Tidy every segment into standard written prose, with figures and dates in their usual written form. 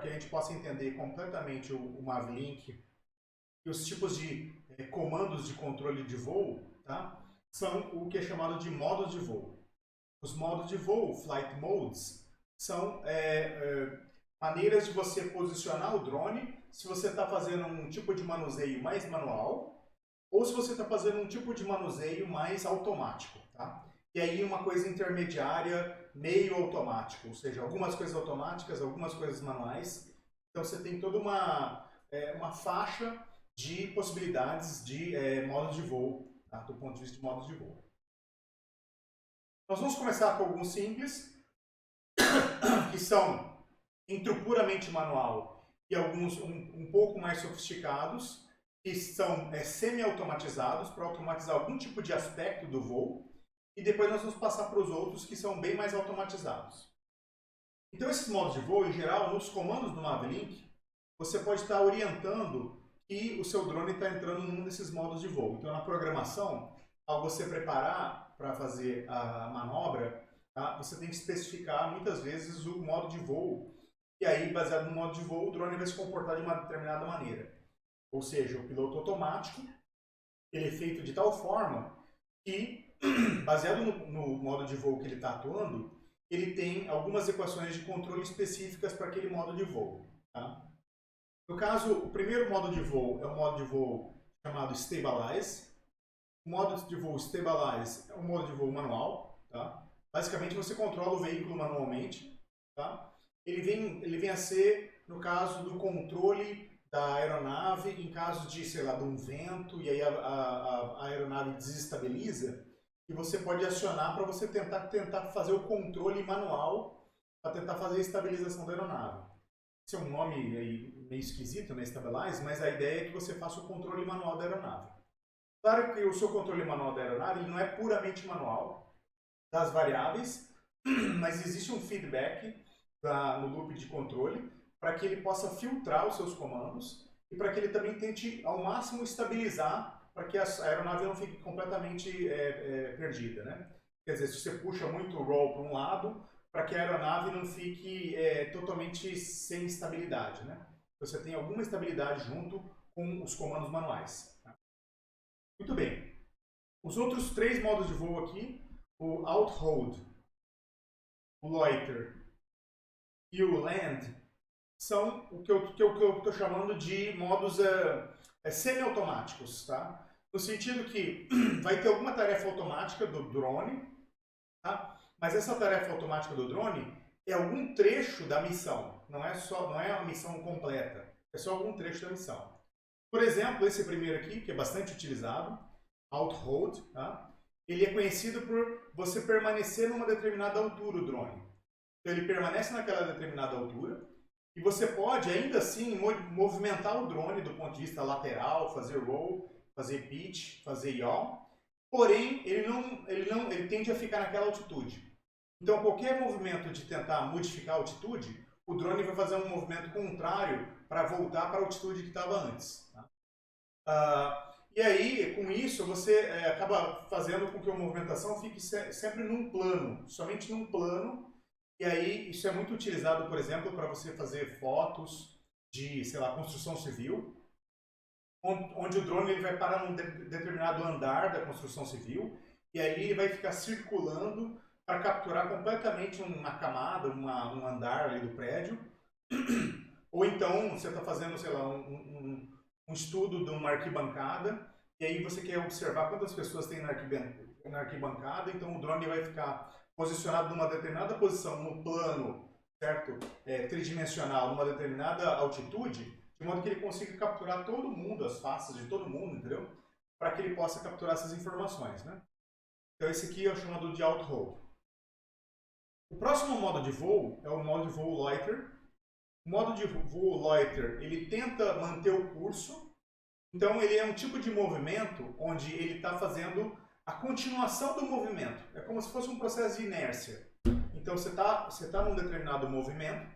que a gente possa entender completamente o Mavlink e os tipos de comandos de controle de voo, tá? São o que é chamado de modos de voo. Os modos de voo, flight modes, são maneiras de você posicionar o drone se você está fazendo um tipo de manuseio mais manual ou se você está fazendo um tipo de manuseio mais automático, tá? E aí uma coisa intermediária, meio automático, ou seja, algumas coisas automáticas, algumas coisas manuais. Então você tem toda uma faixa de possibilidades de modos de voo, tá? Do ponto de vista de modos de voo. Nós vamos começar com alguns simples, que são entre o puramente manual e alguns um pouco mais sofisticados, que são semi-automatizados para automatizar algum tipo de aspecto do voo. E depois nós vamos passar para os outros que são bem mais automatizados. Então esses modos de voo, em geral, nos comandos do Mavlink, você pode estar orientando que o seu drone está entrando num desses modos de voo. Então na programação, ao você preparar para fazer a manobra, tá, você tem que especificar muitas vezes o modo de voo. E aí, baseado no modo de voo, o drone vai se comportar de uma determinada maneira. Ou seja, o piloto automático, ele é feito de tal forma que, baseado no modo de voo que ele está atuando, ele tem algumas equações de controle específicas para aquele modo de voo. Tá? No caso, o primeiro modo de voo é o modo de voo chamado Stabilize. O modo de voo Stabilize é um modo de voo manual. Tá? Basicamente, você controla o veículo manualmente. Tá? Ele vem a ser, no caso do controle da aeronave, em caso de, sei lá, de um vento, e aí a aeronave desestabiliza, e você pode acionar para você tentar fazer o controle manual para tentar fazer a estabilização da aeronave. Esse é um nome aí meio esquisito, né, Stabilize, mas a ideia é que você faça o controle manual da aeronave. Claro que o seu controle manual da aeronave ele não é puramente manual das variáveis, mas existe um feedback no loop de controle para que ele possa filtrar os seus comandos e para que ele também tente ao máximo estabilizar para que a aeronave não fique completamente perdida, né? Quer dizer, se você puxa muito o roll para um lado, para que a aeronave não fique totalmente sem estabilidade, né? Você tem alguma estabilidade junto com os comandos manuais. Tá? Muito bem. Os outros três modos de voo aqui, o Out-Hold, o Loiter e o Land, são o que eu estou chamando de modos semi-automáticos, tá? No sentido que vai ter alguma tarefa automática do drone, tá? Mas essa tarefa automática do drone é algum trecho da missão, não é a missão completa, é só algum trecho da missão. Por exemplo, esse primeiro aqui, que é bastante utilizado, Out-Hold, tá? Ele é conhecido por você permanecer numa determinada altura, o drone. Então ele permanece naquela determinada altura, e você pode, ainda assim, movimentar o drone do ponto de vista lateral, fazer roll, fazer pitch, fazer yaw. Porém, ele tende a ficar naquela altitude. Então, qualquer movimento de tentar modificar a altitude, o drone vai fazer um movimento contrário para voltar para a altitude que estava antes. Tá? E aí, com isso, você acaba fazendo com que a movimentação fique sempre num plano, somente num plano. E aí, isso é muito utilizado, por exemplo, para você fazer fotos de, sei lá, construção civil, onde o drone ele vai parar num determinado andar da construção civil, e aí ele vai ficar circulando para capturar completamente uma camada, um andar ali do prédio. Ou então, você está fazendo, sei lá, um estudo de uma arquibancada, e aí você quer observar quantas pessoas tem na arquibancada, então o drone vai ficar posicionado numa determinada posição no plano, certo? Tridimensional, numa determinada altitude, de modo que ele consiga capturar todo mundo, as faces de todo mundo, entendeu? Para que ele possa capturar essas informações, né? Então esse aqui é o chamado de Out-Hold. O próximo modo de voo é o modo de voo Loiter. O modo de voo Loiter, ele tenta manter o curso, então ele é um tipo de movimento onde ele está fazendo a continuação do movimento. É como se fosse um processo de inércia. Então você tá num determinado movimento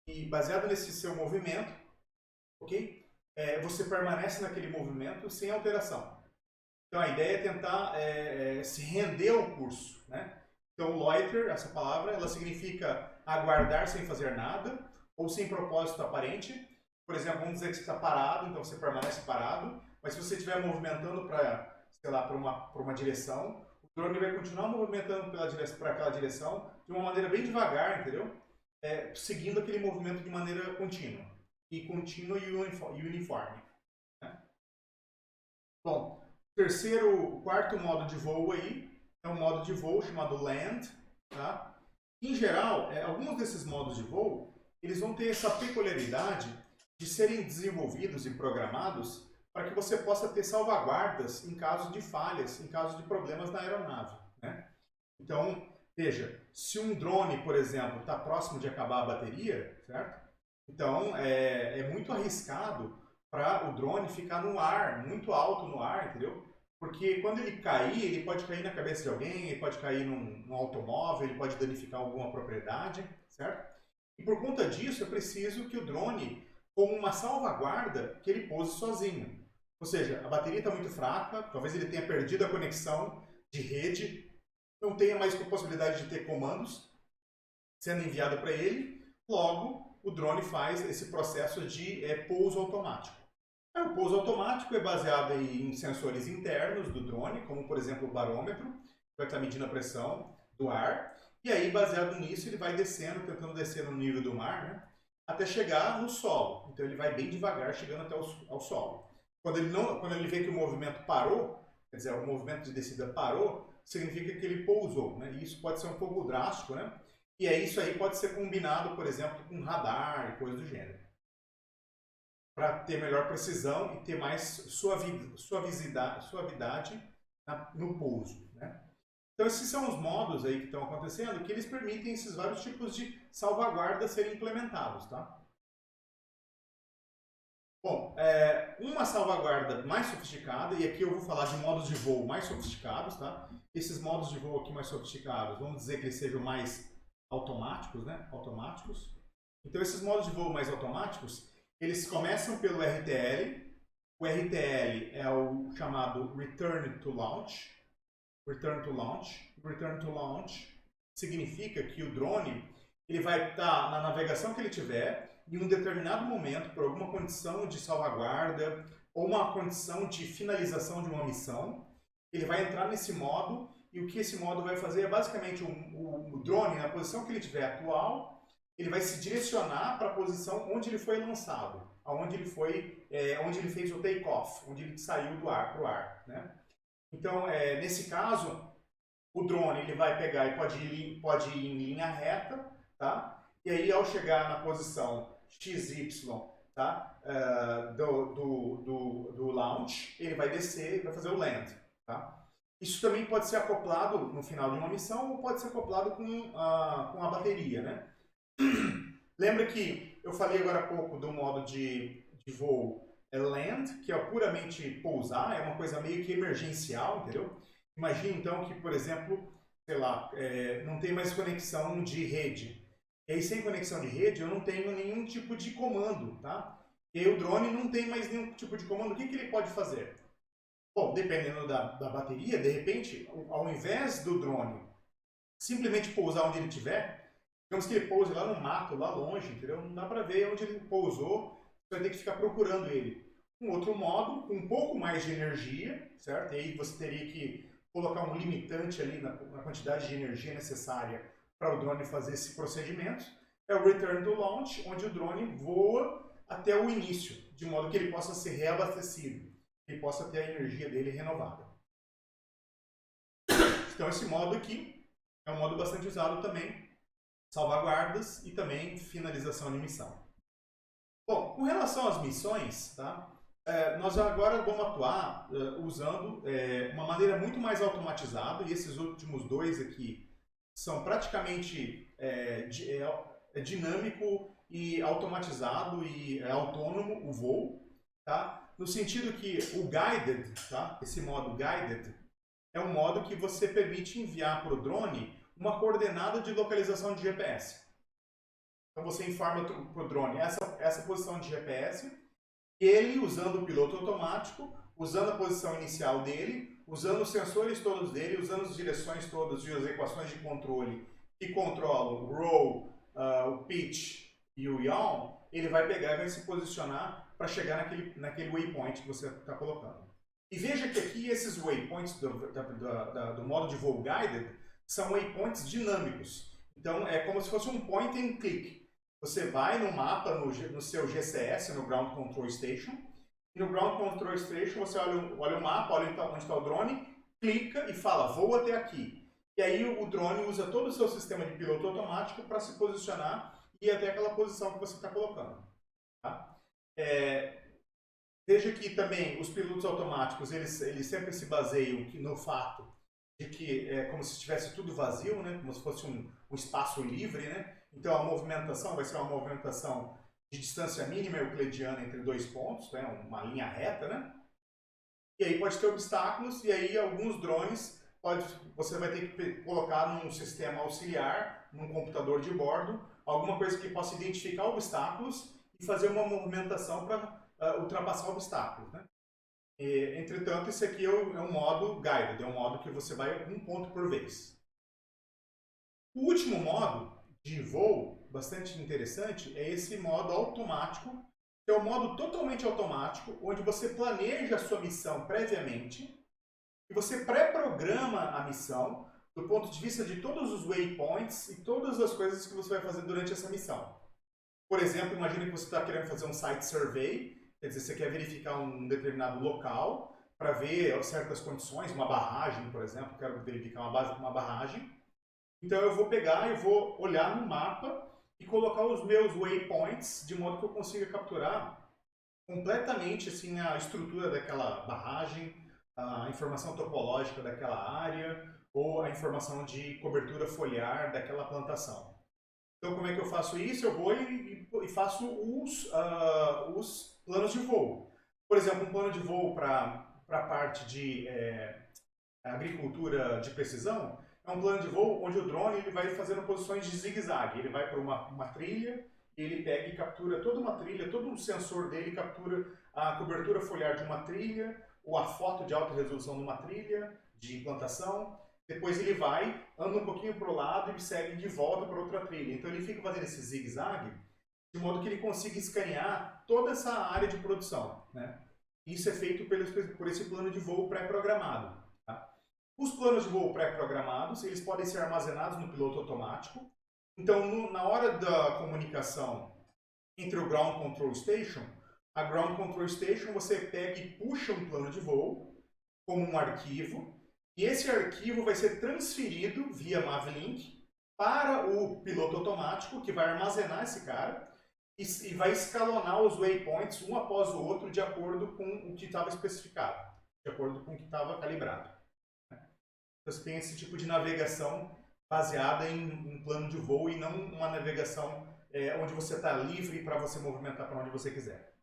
e baseado nesse seu movimento, ok? Você permanece naquele movimento sem alteração. Então a ideia é tentar se render ao curso, né? Então, loiter, essa palavra, ela significa aguardar sem fazer nada ou sem propósito aparente. Por exemplo, vamos dizer que você está parado, então você permanece parado, mas se você estiver movimentando para, sei lá, para uma direção, o drone vai continuar movimentando para aquela direção de uma maneira bem devagar, entendeu? Seguindo aquele movimento de maneira contínua. E contínua e uniforme. Né? Bom, quarto modo de voo aí é um modo de voo chamado land. Tá? Em geral, alguns desses modos de voo, eles vão ter essa peculiaridade de serem desenvolvidos e programados para que você possa ter salvaguardas em caso de falhas, em caso de problemas na aeronave. Né? Então, veja, se um drone, por exemplo, está próximo de acabar a bateria, certo? Então, é muito arriscado para o drone ficar no ar, muito alto no ar, entendeu? Porque quando ele cair, ele pode cair na cabeça de alguém, ele pode cair num automóvel, ele pode danificar alguma propriedade, certo? E por conta disso, é preciso que o drone, como uma salvaguarda, que ele pouse sozinho. Ou seja, a bateria está muito fraca, talvez ele tenha perdido a conexão de rede, não tenha mais possibilidade de ter comandos sendo enviado para ele, logo o drone faz esse processo de pouso automático. O pouso automático é baseado em sensores internos do drone, como por exemplo o barômetro, que vai estar medindo a pressão do ar, e aí baseado nisso ele vai descendo, tentando descer no nível do mar, né, até chegar no solo. Então ele vai bem devagar, chegando até ao solo. Quando ele vê que o movimento parou, quer dizer, o movimento de descida parou, significa que ele pousou, né? E isso pode ser um pouco drástico, né? E aí isso aí pode ser combinado, por exemplo, com radar e coisa do gênero, para ter melhor precisão e ter mais suavidade no pouso, né? Então esses são os modos aí que estão acontecendo, que eles permitem esses vários tipos de salvaguarda serem implementados, tá? Bom, uma salvaguarda mais sofisticada, e aqui eu vou falar de modos de voo mais sofisticados, tá? Esses modos de voo aqui mais sofisticados, vamos dizer que eles sejam mais automáticos, né? Automáticos. Então esses modos de voo mais automáticos, eles começam pelo RTL. O RTL é o chamado Return to Launch. Return to Launch. Return to Launch significa que o drone ele vai estar na navegação que ele tiver, em um determinado momento, por alguma condição de salvaguarda ou uma condição de finalização de uma missão, ele vai entrar nesse modo e o que esse modo vai fazer é basicamente o drone, na posição que ele tiver atual, ele vai se direcionar para a posição onde ele foi lançado, onde ele fez o take-off, onde ele saiu do ar para o ar. Né? Então, nesse caso, o drone ele vai pegar e pode ir em linha reta, tá? E aí ao chegar na posição XY, tá? Do launch, ele vai descer e vai fazer o land. Tá? Isso também pode ser acoplado no final de uma missão ou pode ser acoplado com a bateria. Né? Lembra que eu falei agora há pouco do modo de voo land, que é puramente pousar, é uma coisa meio que emergencial, entendeu? Imagine então que, por exemplo, sei lá, não tem mais conexão de rede. E aí, sem conexão de rede, eu não tenho nenhum tipo de comando, tá? E aí o drone não tem mais nenhum tipo de comando. O que ele pode fazer? Bom, dependendo da bateria, de repente, ao invés do drone simplesmente pousar onde ele estiver, digamos que ele pouse lá no mato, lá longe, entendeu? Não dá para ver onde ele pousou, você vai ter que ficar procurando ele. Um outro modo, com um pouco mais de energia, certo? E aí você teria que colocar um limitante ali na quantidade de energia necessária para o drone fazer esse procedimento, é o Return to Launch, onde o drone voa até o início, de modo que ele possa ser reabastecido, que ele possa ter a energia dele renovada. Então esse modo aqui é um modo bastante usado também, salvaguardas e também finalização de missão. Bom, com relação às missões, tá? Nós agora vamos atuar usando uma maneira muito mais automatizada, e esses últimos dois aqui são praticamente dinâmico e automatizado e autônomo o voo, tá? No sentido que o guided, tá? Esse modo guided é um modo que você permite enviar para o drone uma coordenada de localização de GPS. Então você informa para o drone essa posição de GPS, ele usando o piloto automático, usando a posição inicial dele, usando os sensores todos dele, usando as direções todas e as equações de controle que controlam o roll, o pitch e o yaw, ele vai pegar e vai se posicionar para chegar naquele waypoint que você está colocando. E veja que aqui esses waypoints do modo de voo guided são waypoints dinâmicos. Então é como se fosse um point and click. Você vai no mapa, no seu GCS, no Ground Control Station, e no Ground Control Station você olha o mapa, olha onde está o drone, clica e fala, voa até aqui. E aí o drone usa todo o seu sistema de piloto automático para se posicionar e ir até aquela posição que você está colocando. Tá? Veja que também os pilotos automáticos, eles sempre se baseiam no fato de que é como se estivesse tudo vazio, né? Como se fosse um espaço livre, né? Então a movimentação vai ser uma movimentação de distância mínima euclidiana entre dois pontos, né? Uma linha reta, né? E aí pode ter obstáculos, e aí alguns drones você vai ter que colocar num sistema auxiliar, num computador de bordo, alguma coisa que possa identificar obstáculos e fazer uma movimentação para ultrapassar obstáculos, né? Entretanto, esse aqui é um modo guided, é um modo que você vai um ponto por vez. O último modo de voo, bastante interessante, é esse modo automático, que é um modo totalmente automático, onde você planeja a sua missão previamente e você pré-programa a missão do ponto de vista de todos os waypoints e todas as coisas que você vai fazer durante essa missão. Por exemplo, imagine que você está querendo fazer um site survey, quer dizer, você quer verificar um determinado local para ver certas condições, uma barragem, por exemplo, quero verificar uma barragem. Então eu vou pegar e vou olhar no mapa e colocar os meus waypoints de modo que eu consiga capturar completamente assim, a estrutura daquela barragem, a informação topológica daquela área ou a informação de cobertura foliar daquela plantação. Então como é que eu faço isso? Eu vou e faço os planos de voo. Por exemplo, um plano de voo para a parte de agricultura de precisão é um plano de voo onde o drone ele vai fazendo posições de zigue-zague. Ele vai para uma trilha, ele pega e captura toda uma trilha, todo o sensor dele captura a cobertura foliar de uma trilha ou a foto de alta resolução de uma trilha de plantação. Depois ele vai, anda um pouquinho para o lado e segue de volta para outra trilha. Então ele fica fazendo esse zigue-zague de modo que ele consiga escanear toda essa área de produção, né? Isso é feito por esse plano de voo pré-programado. Tá? Os planos de voo pré-programados, eles podem ser armazenados no piloto automático. Então, na hora da comunicação entre o Ground Control Station, a Ground Control Station você pega e puxa um plano de voo como um arquivo, e esse arquivo vai ser transferido via Mavlink para o piloto automático, que vai armazenar esse cara, e vai escalonar os waypoints um após o outro de acordo com o que estava especificado, de acordo com o que estava calibrado. Você tem esse tipo de navegação baseada em plano de voo e não uma navegação onde você está livre para você movimentar para onde você quiser.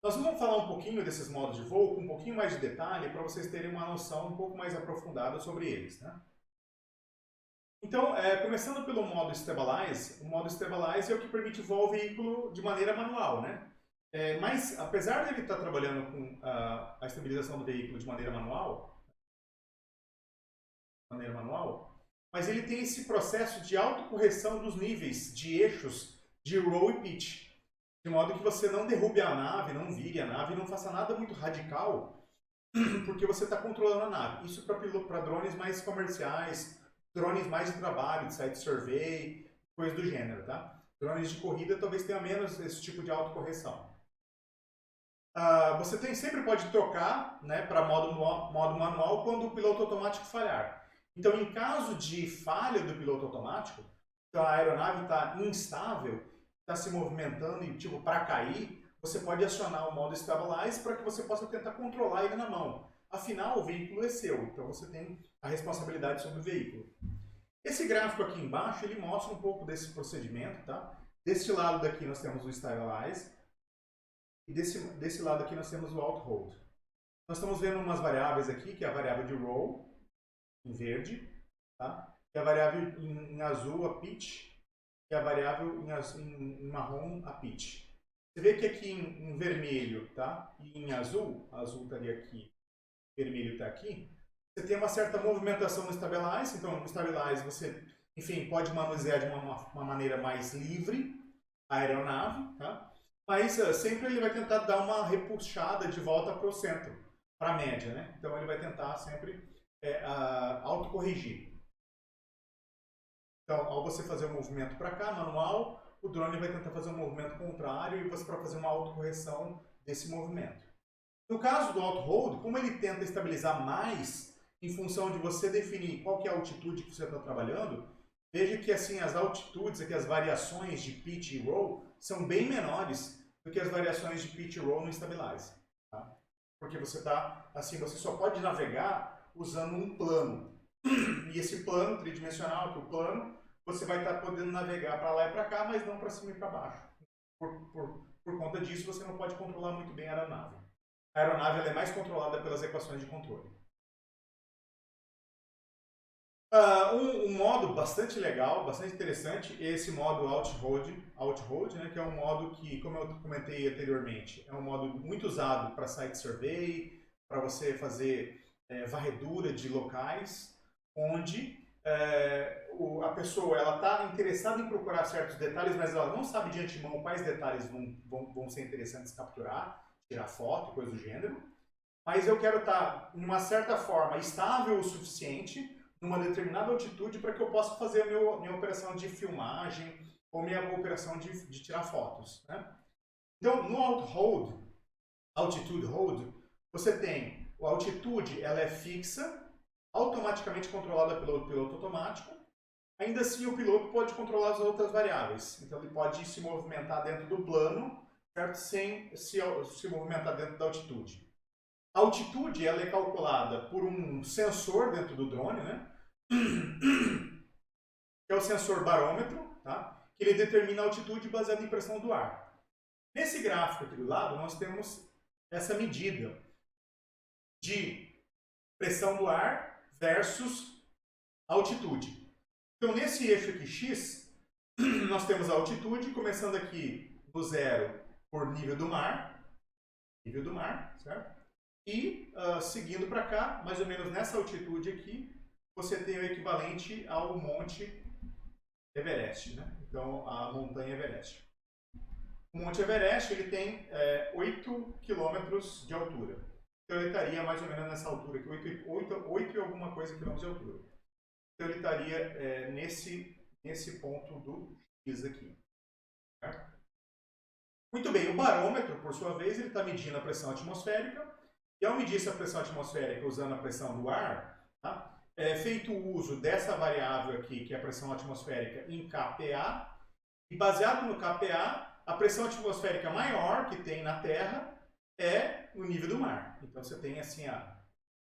Nós vamos falar um pouquinho desses modos de voo com um pouquinho mais de detalhe para vocês terem uma noção um pouco mais aprofundada sobre eles, né? Então, começando pelo modo Stabilize, o modo Stabilize é o que permite voar o veículo de maneira manual, né? Mas, apesar de ele estar trabalhando com a estabilização do veículo de maneira manual, mas ele tem esse processo de autocorreção dos níveis de eixos de roll e pitch, de modo que você não derrube a nave, não vire a nave, não faça nada muito radical, porque você está controlando a nave. Isso para drones mais comerciais, drones mais de trabalho, de site survey, coisa do gênero, tá? Drones de corrida talvez tenha menos esse tipo de autocorreção. Você sempre pode trocar, né, para modo manual quando o piloto automático falhar. Então, em caso de falha do piloto automático, então a aeronave está instável, está se movimentando e tipo para cair, você pode acionar o modo Stabilize para que você possa tentar controlar ele na mão. Afinal, o veículo é seu, então você tem a responsabilidade sobre o veículo. Esse gráfico aqui embaixo, ele mostra um pouco desse procedimento, tá? Deste lado daqui nós temos o Stabilize e desse lado aqui nós temos o Out-Hold. Nós estamos vendo umas variáveis aqui, que é a variável de Roll, em verde, tá? E a variável em azul, a Pitch, e a variável em marrom, a Pitch. Você vê que aqui em vermelho, tá? E em azul, azul estaria aqui, vermelho está aqui, você tem uma certa movimentação no Stabilize. Então, no Stabilize você, enfim, pode manusear de uma maneira mais livre a aeronave, tá? Mas sempre ele vai tentar dar uma repuxada de volta para o centro, para a média, né? Então ele vai tentar sempre autocorrigir. Então, ao você fazer o movimento para cá, manual, o drone vai tentar fazer um movimento contrário e você para fazer uma autocorreção desse movimento. No caso do auto-hold, como ele tenta estabilizar mais em função de você definir qual que é a altitude que você está trabalhando, veja que assim as altitudes, aqui as variações de pitch e roll, são bem menores do que as variações de pitch e roll no Stabilize. Tá? Porque você tá, assim, você só pode navegar usando um plano. E esse plano tridimensional, que é o plano, você vai estar podendo navegar para lá e para cá, mas não para cima e para baixo. Por conta disso, você não pode controlar muito bem a aeronave. A aeronave ela é mais controlada pelas equações de controle. Um modo bastante legal, bastante interessante, é esse modo Out-Hold, né, que é um modo que, como eu comentei anteriormente, é um modo muito usado para site survey, para você fazer varredura de locais, onde a pessoa está interessada em procurar certos detalhes, mas ela não sabe de antemão quais detalhes vão ser interessantes capturar, tirar foto, coisa do gênero. Mas eu quero estar, de uma certa forma, estável o suficiente, numa determinada altitude, para que eu possa fazer a minha operação de filmagem ou minha operação de tirar fotos. Né? Então, no Altitude Hold, você tem a altitude, ela é fixa, automaticamente controlada pelo piloto automático. Ainda assim, o piloto pode controlar as outras variáveis. Então, ele pode se movimentar dentro do plano, certo? Sem se movimentar dentro da altitude. A altitude ela é calculada por um sensor dentro do drone, né? Que é o sensor barômetro, tá? Que ele determina a altitude baseada em pressão do ar. Nesse gráfico aqui do lado, nós temos essa medida de pressão do ar versus altitude. Então, nesse eixo aqui X, nós temos a altitude, começando aqui do zero por nível do mar, certo? E seguindo para cá, mais ou menos nessa altitude aqui, você tem o equivalente ao Monte Everest, né? Então, a montanha Everest. O Monte Everest ele tem 8 quilômetros de altura. Então, ele estaria mais ou menos nessa altura aqui, 8 e alguma coisa quilômetros de altura. Então, ele estaria nesse ponto do X aqui. Certo? Muito bem, o barômetro, por sua vez, ele está medindo a pressão atmosférica. E ao medir essa pressão atmosférica usando a pressão do ar, tá? É feito o uso dessa variável aqui, que é a pressão atmosférica, em kPa. E baseado no kPa, a pressão atmosférica maior que tem na Terra é no nível do mar. Então você tem assim a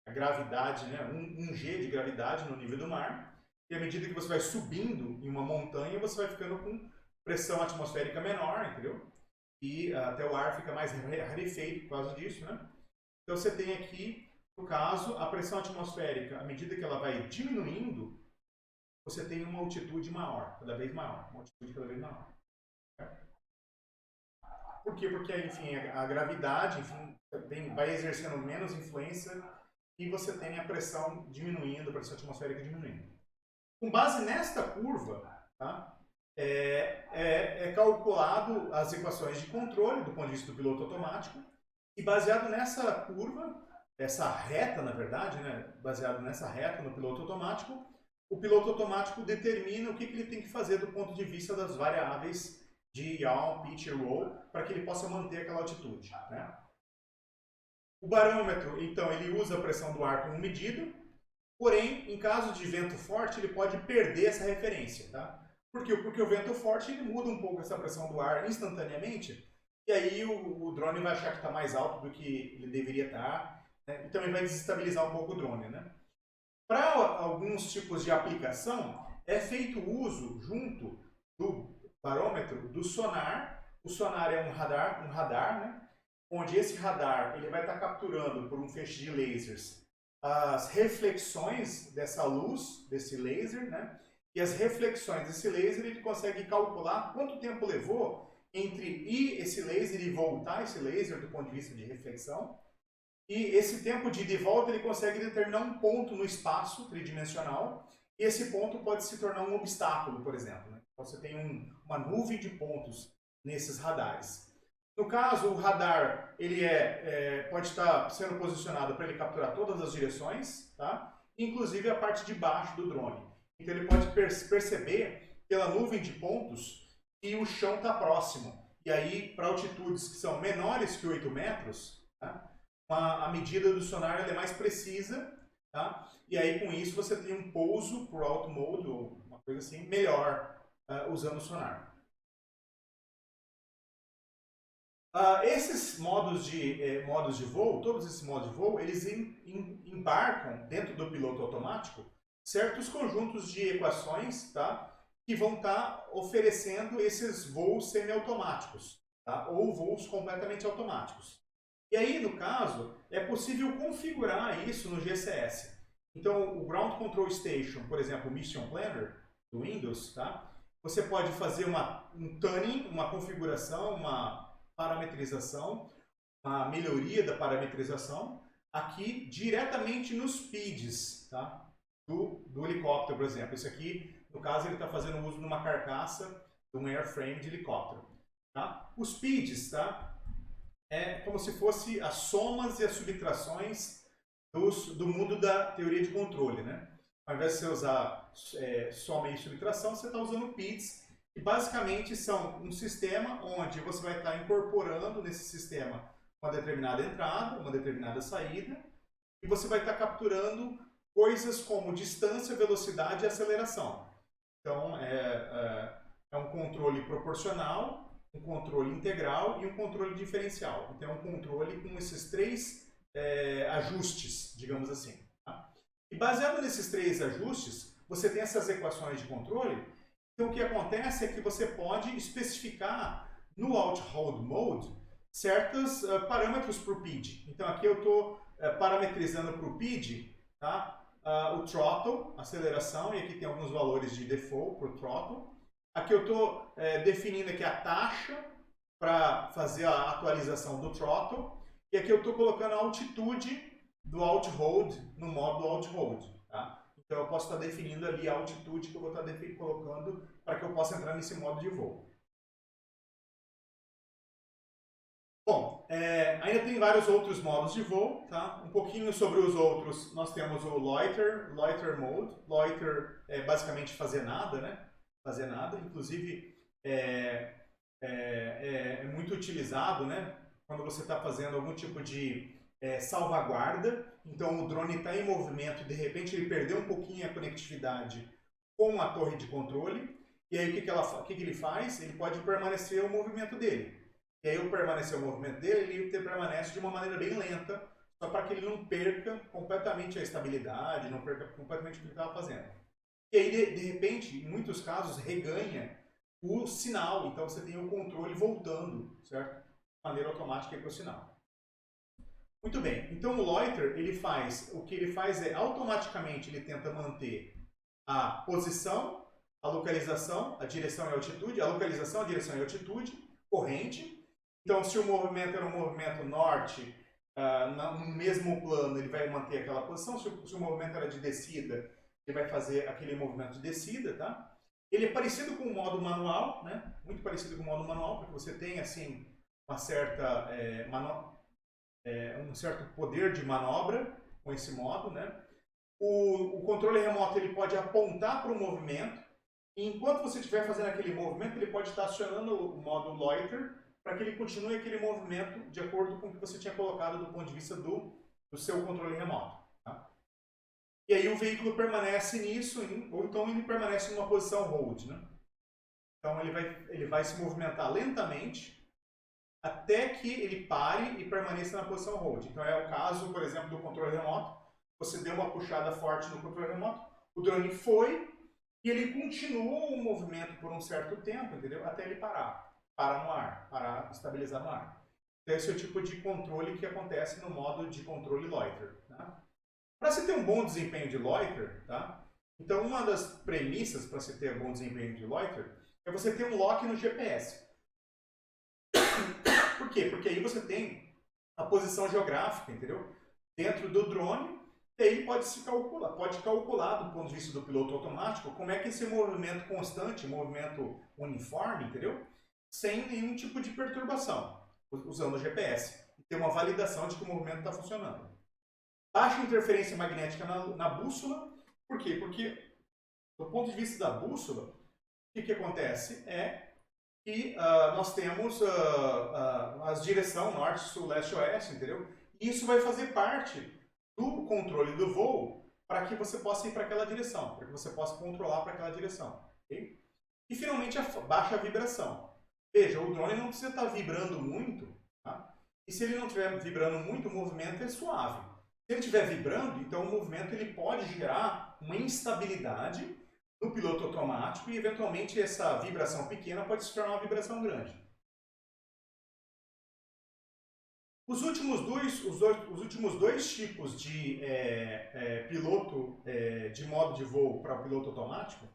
gravidade, né? 1G de gravidade no nível do mar. E à medida que você vai subindo em uma montanha, você vai ficando com pressão atmosférica menor, entendeu? E até o ar fica mais rarefeito por causa disso, né? Então você tem aqui, no caso, a pressão atmosférica, à medida que ela vai diminuindo, você tem uma altitude maior, cada vez maior, uma altitude cada vez maior. Por quê? Porque, enfim, a gravidade, enfim, vai exercendo menos influência e você tem a pressão diminuindo, a pressão atmosférica diminuindo. Com base nesta curva, tá, é calculado as equações de controle do ponto de vista do piloto automático. E baseado nessa curva, essa reta, na verdade, né, baseado nessa reta no piloto automático, o piloto automático determina o que ele tem que fazer do ponto de vista das variáveis de yaw, pitch e roll, para que ele possa manter aquela altitude. Né? O barômetro, então, ele usa a pressão do ar como medida, porém, em caso de vento forte, ele pode perder essa referência. Tá? Por quê? Porque o vento forte ele muda um pouco essa pressão do ar instantaneamente, e aí o drone vai achar que está mais alto do que ele deveria estar, né? Então ele vai desestabilizar um pouco o drone. Né? Para alguns tipos de aplicação, é feito uso, junto do barômetro, do sonar. O sonar é um radar, né? Onde esse radar ele vai estar capturando por um feixe de lasers as reflexões dessa luz, desse laser, né? E as reflexões desse laser ele consegue calcular quanto tempo levou entre ir esse laser e voltar esse laser do ponto de vista de reflexão. E esse tempo de ida e volta ele consegue determinar um ponto no espaço tridimensional. E esse ponto pode se tornar um obstáculo, por exemplo. Né? Então, você tem uma nuvem de pontos nesses radares. No caso, o radar ele pode estar sendo posicionado para ele capturar todas as direções, tá? Inclusive a parte de baixo do drone. Então ele pode perceber pela nuvem de pontos que o chão está próximo. E aí, para altitudes que são menores que 8 metros, tá? A medida do sonar é mais precisa, tá? E aí com isso você tem um pouso por alto mode, ou uma coisa assim, melhor usando o sonar. Esses modos de voo, todos esses modos de voo, eles embarcam dentro do piloto automático certos conjuntos de equações, tá? Que vão estar oferecendo esses voos semiautomáticos, tá? Ou voos completamente automáticos. E aí, no caso, é possível configurar isso no GCS. Então, o Ground Control Station, por exemplo, o Mission Planner do Windows, tá? Você pode fazer um tuning, uma configuração, uma parametrização, uma melhoria da parametrização, aqui diretamente nos PIDs, tá? do helicóptero, por exemplo. Isso aqui, no caso, ele está fazendo uso de uma carcaça de um airframe de helicóptero. Tá? Os PIDs, tá? É como se fosse as somas e as subtrações do mundo da teoria de controle, né? Ao invés de você usar soma e subtração, você está usando PIDs, que basicamente são um sistema onde você vai estar incorporando nesse sistema uma determinada entrada, uma determinada saída, e você vai estar capturando coisas como distância, velocidade e aceleração. Então, é um controle proporcional, um controle integral e um controle diferencial. Então, é um controle com esses três ajustes, digamos assim. Tá? E baseado nesses três ajustes, você tem essas equações de controle. Então, o que acontece é que você pode especificar no Out-Hold Mode certos parâmetros para o PID. Então, aqui eu estou parametrizando para o PID, tá? O throttle, aceleração, e aqui tem alguns valores de default para o throttle. Aqui eu estou definindo aqui a taxa para fazer a atualização do throttle. E aqui eu estou colocando a altitude do out-hold no modo do out-hold. Tá? Então eu posso estar definindo ali a altitude que eu vou estar colocando para que eu possa entrar nesse modo de voo. Bom, ainda tem vários outros modos de voo, tá? Um pouquinho sobre os outros, nós temos o Loiter Mode. Loiter é basicamente fazer nada, né? Fazer nada, inclusive é muito utilizado, né? Quando você está fazendo algum tipo de salvaguarda, então o drone está em movimento e de repente ele perdeu um pouquinho a conectividade com a torre de controle, e aí o que ele faz? Ele pode permanecer o movimento dele. E aí, ao permanecer o movimento dele, ele permanece de uma maneira bem lenta, só para que ele não perca completamente a estabilidade, não perca completamente o que ele estava fazendo. E aí, de repente, em muitos casos, reganha o sinal, então você tem o controle voltando, certo? De maneira automática para o sinal. Muito bem, então o Loiter, o que ele faz é, automaticamente, ele tenta manter a posição, a localização, a direção e a altitude, a localização, a direção e a altitude, corrente. Então, se o movimento era um movimento norte, no mesmo plano, ele vai manter aquela posição. Se o movimento era de descida, ele vai fazer aquele movimento de descida, tá? Ele é parecido com o modo manual, né? Muito parecido com o modo manual, porque você tem, assim, uma certa, um certo poder de manobra com esse modo, né? O controle remoto, ele pode apontar para o movimento, e enquanto você estiver fazendo aquele movimento, ele pode estar acionando o modo Loiter, para que ele continue aquele movimento de acordo com o que você tinha colocado do ponto de vista do seu controle remoto. Tá? E aí o veículo permanece nisso, ou então ele permanece em uma posição hold. Né? Então ele vai se movimentar lentamente até que ele pare e permaneça na posição hold. Então é o caso, por exemplo, do controle remoto. Você deu uma puxada forte no controle remoto, o drone foi e ele continuou o movimento por um certo tempo, entendeu? Até ele parar no ar, parar, estabilizar no ar. Então, esse é o tipo de controle que acontece no modo de controle Loiter. Tá? Para se ter um bom desempenho de Loiter, tá? Então uma das premissas para se ter um bom desempenho de Loiter é você ter um lock no GPS. Por quê? Porque aí você tem a posição geográfica, entendeu? Dentro do drone, e aí pode calcular do ponto de vista do piloto automático como é que esse movimento constante, movimento uniforme, entendeu? Sem nenhum tipo de perturbação, usando o GPS. E ter uma validação de que o movimento está funcionando. Baixa interferência magnética na bússola. Por quê? Porque, do ponto de vista da bússola, o que acontece é que nós temos as direção norte, sul, leste, oeste, entendeu? E isso vai fazer parte do controle do voo para que você possa ir para aquela direção, para que você possa controlar para aquela direção. Okay? E finalmente baixa a vibração. Veja, o drone não precisa estar vibrando muito, tá? E se ele não estiver vibrando muito, o movimento é suave. Se ele estiver vibrando, então o movimento ele pode gerar uma instabilidade no piloto automático e eventualmente essa vibração pequena pode se tornar uma vibração grande. Os últimos dois tipos de piloto de modo de voo para o piloto automático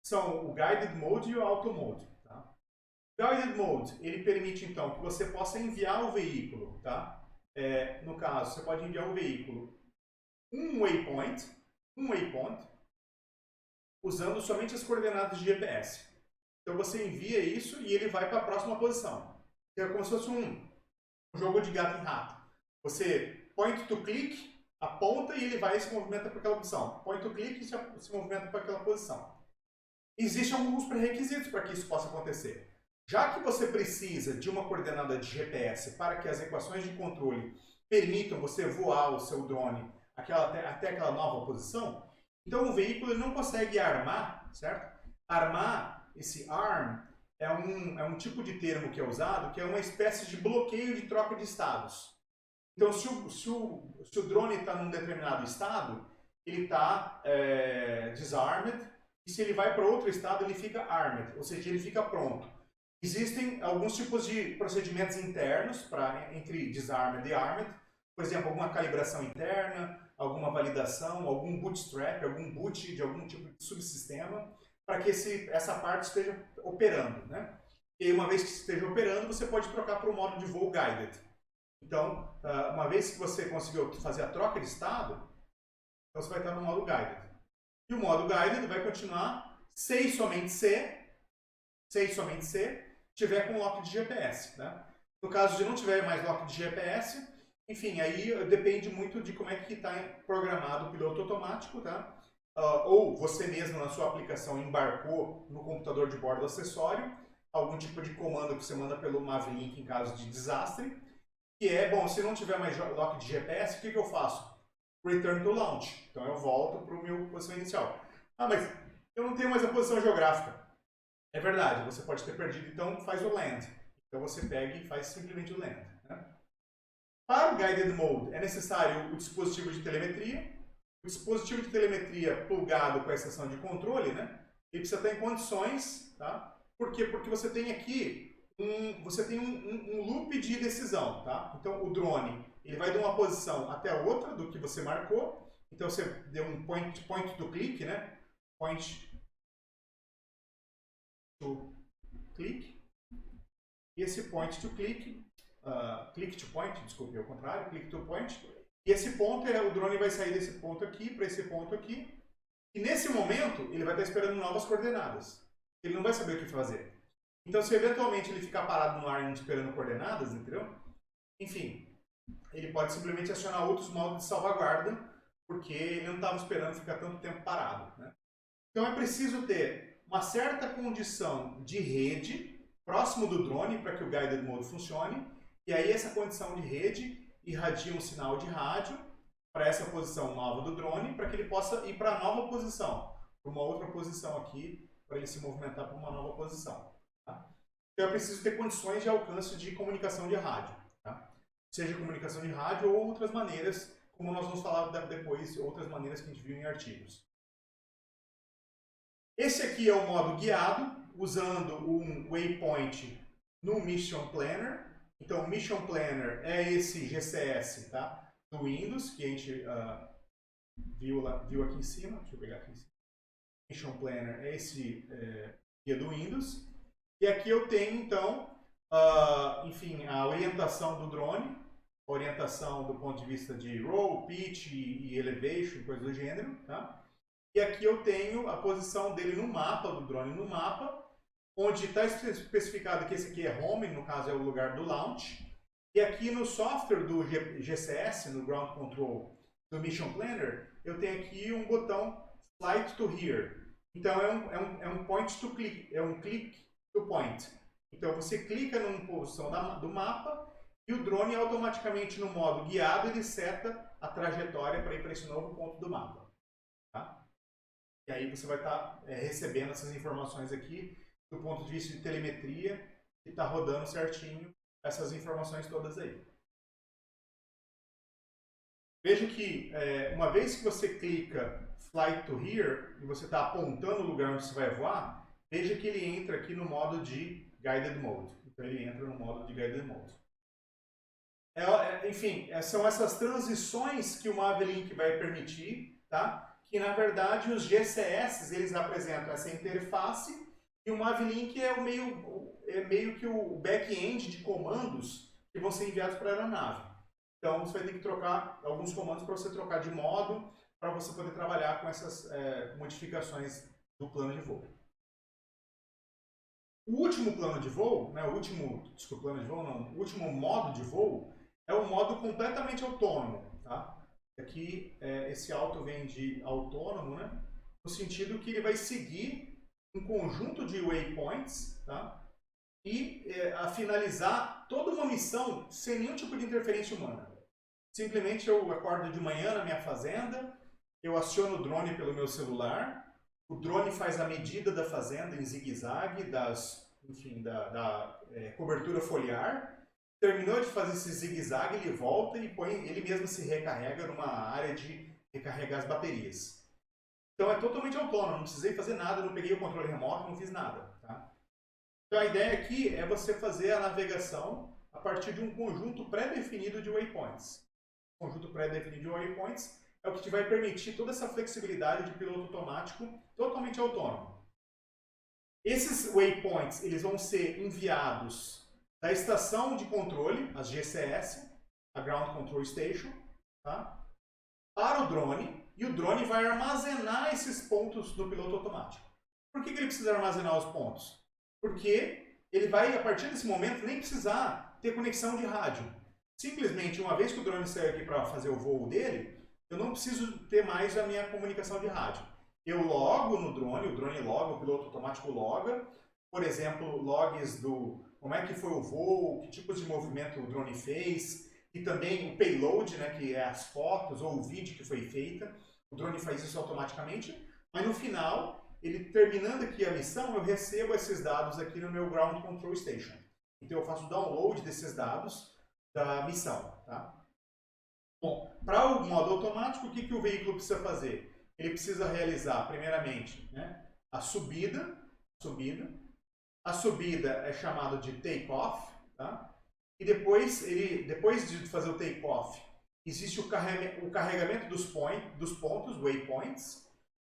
são o Guided Mode e o Auto Mode. Tá? O Guided Mode ele permite então que você possa enviar o veículo, tá? No caso, você pode enviar o veículo um waypoint, usando somente as coordenadas de GPS. Então você envia isso e ele vai para a próxima posição. É como se fosse um jogo de gato e rato. Você point to click, aponta e ele vai e se movimenta para aquela posição. Point to click e se movimenta para aquela posição. Existem alguns pré-requisitos para que isso possa acontecer. Já que você precisa de uma coordenada de GPS para que as equações de controle permitam você voar o seu drone até aquela nova posição, então o veículo não consegue armar, certo? Armar, esse arm, é um tipo de termo que é usado, que é uma espécie de bloqueio de troca de estados. Então, se o drone está num determinado estado, ele está disarmed, e se ele vai para outro estado, ele fica armed, ou seja, ele fica pronto. Existem alguns tipos de procedimentos internos entre disarmed e armed, por exemplo, alguma calibração interna, alguma validação, algum bootstrap, algum boot de algum tipo de subsistema, para que essa parte esteja operando. Né? E uma vez que esteja operando, você pode trocar para o modo de voo guided. Então, uma vez que você conseguiu fazer a troca de estado, então você vai estar no modo guided. E o modo guided vai continuar se e somente se tiver com lock de GPS. Né? No caso de não tiver mais lock de GPS, enfim, aí depende muito de como é que está programado o piloto automático, tá? Ou você mesmo na sua aplicação embarcou no computador de bordo acessório algum tipo de comando que você manda pelo Mavlink em caso de desastre, que é, bom, se não tiver mais lock de GPS, o que eu faço? Return to launch. Então eu volto para o meu posição inicial. Ah, mas eu não tenho mais a posição geográfica. É verdade, você pode ter perdido, então faz o land. Então você pega e faz simplesmente o land. Né? Para o Guided Mode é necessário o dispositivo de telemetria. O dispositivo de telemetria plugado com a estação de controle, né? Ele precisa estar em condições, tá? Por quê? Porque você tem aqui um loop de decisão, tá? Então o drone ele vai de uma posição até outra do que você marcou. Então você deu um point to click, né? Point to click. E esse point to click, click to point, desculpe, é o contrário, click to point. E esse ponto, o drone vai sair desse ponto aqui para esse ponto aqui. E nesse momento, ele vai estar esperando novas coordenadas. Ele não vai saber o que fazer. Então, se eventualmente ele ficar parado no ar esperando coordenadas, entendeu? Enfim, ele pode simplesmente acionar outros modos de salvaguarda, porque ele não estava esperando ficar tanto tempo parado. Né? Então, é preciso ter uma certa condição de rede próximo do drone para que o Guided Mode funcione. E aí, essa condição de rede irradia um sinal de rádio para essa posição nova do drone, para que ele possa ir para a nova posição, para uma outra posição aqui, para ele se movimentar para uma nova posição. Tá? Então é preciso ter condições de alcance de comunicação de rádio, tá? Seja comunicação de rádio ou outras maneiras, como nós vamos falar depois, outras maneiras que a gente viu em artigos. Esse aqui é o modo guiado, usando um waypoint no Mission Planner. Então, o Mission Planner é esse GCS, tá? Do Windows, que a gente viu aqui em cima. Deixa eu pegar aqui em cima. Mission Planner é esse guia do Windows. E aqui eu tenho, então, enfim, a orientação do drone, a orientação do ponto de vista de roll, pitch e elevation, coisa do gênero, tá? E aqui eu tenho a posição dele no mapa, do drone no mapa, onde está especificado que esse aqui é home, no caso é o lugar do launch. E aqui no software do GCS, no Ground Control do Mission Planner, eu tenho aqui um botão Flight to Here. Então é um point to click, é um click to point. Então você clica numa posição do mapa e o drone automaticamente no modo guiado ele seta a trajetória para ir para esse novo ponto do mapa. Tá? E aí você vai estar recebendo essas informações aqui do ponto de vista de telemetria e está rodando certinho essas informações todas aí. Veja que uma vez que você clica Flight to Here e você está apontando o lugar onde você vai voar, veja que ele entra aqui no modo de Guided Mode. Então ele entra no modo de Guided Mode. Enfim, são essas transições que o Mavielink vai permitir, tá? Que na verdade os GCS eles apresentam essa interface e o Mavielink é meio que o back-end de comandos que vão ser enviados para a aeronave. Então você vai ter que trocar alguns comandos para você trocar de modo, para você poder trabalhar com essas modificações do plano de voo. O último plano de voo, né, o último modo de voo é um modo completamente autônomo. Tá? Aqui esse auto vem de autônomo, né, no sentido que ele vai seguir um conjunto de waypoints, tá? E a finalizar toda uma missão sem nenhum tipo de interferência humana. Simplesmente eu acordo de manhã na minha fazenda, eu aciono o drone pelo meu celular, o drone faz a medida da fazenda em zigue-zague, da cobertura foliar, terminou de fazer esse zigue-zague, ele volta e ele mesmo se recarrega numa área de recarregar as baterias. Então é totalmente autônomo, não precisei fazer nada, não peguei o controle remoto, não fiz nada. Tá? Então a ideia aqui é você fazer a navegação a partir de um conjunto pré-definido de waypoints. O conjunto pré-definido de waypoints é o que te vai permitir toda essa flexibilidade de piloto automático totalmente autônomo. Esses waypoints eles vão ser enviados da estação de controle, as GCS, a Ground Control Station, tá? Para o drone, e o drone vai armazenar esses pontos no piloto automático. Por que ele precisa armazenar os pontos? Porque ele vai, a partir desse momento, nem precisar ter conexão de rádio. Simplesmente, uma vez que o drone sair aqui para fazer o voo dele, eu não preciso ter mais a minha comunicação de rádio. Eu logo no drone, o drone loga, o piloto automático loga, por exemplo, logs do como é que foi o voo, que tipos de movimento o drone fez, e também o payload, né, que é as fotos ou o vídeo que foi feita. O drone faz isso automaticamente, mas no final, ele terminando aqui a missão, eu recebo esses dados aqui no meu Ground Control Station. Então eu faço o download desses dados da missão. Tá? Bom, para o modo automático, o que o veículo precisa fazer? Ele precisa realizar, primeiramente, né, a subida. A subida é chamada de take-off. Tá? E depois de fazer o take-off, existe o carregamento dos pontos, waypoints.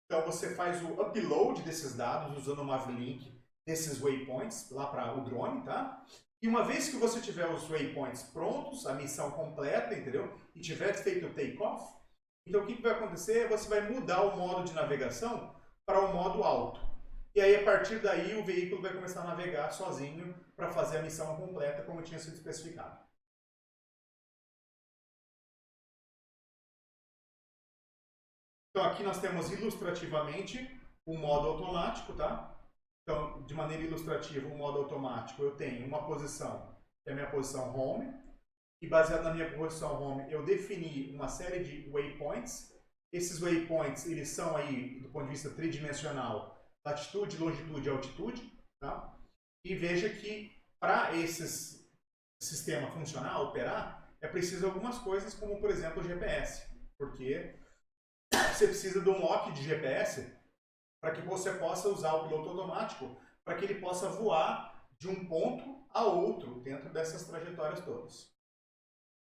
Então você faz o upload desses dados usando o Mavielink desses waypoints lá para o drone, tá? E uma vez que você tiver os waypoints prontos, a missão completa, entendeu? E tiver feito o take-off, então o que vai acontecer? Você vai mudar o modo de navegação para o modo alto. E aí, a partir daí, o veículo vai começar a navegar sozinho para fazer a missão completa, como tinha sido especificado. Então, aqui nós temos ilustrativamente o modo automático, tá? Então, de maneira ilustrativa, o modo automático, eu tenho uma posição, que é a minha posição home, e baseado na minha posição home, eu defini uma série de waypoints. Esses waypoints, eles são aí, do ponto de vista tridimensional, latitude, longitude e altitude, tá? E veja que para esse sistema funcionar, operar, é preciso algumas coisas, como por exemplo o GPS, porque você precisa de um lock de GPS para que você possa usar o piloto automático, para que ele possa voar de um ponto a outro dentro dessas trajetórias todas.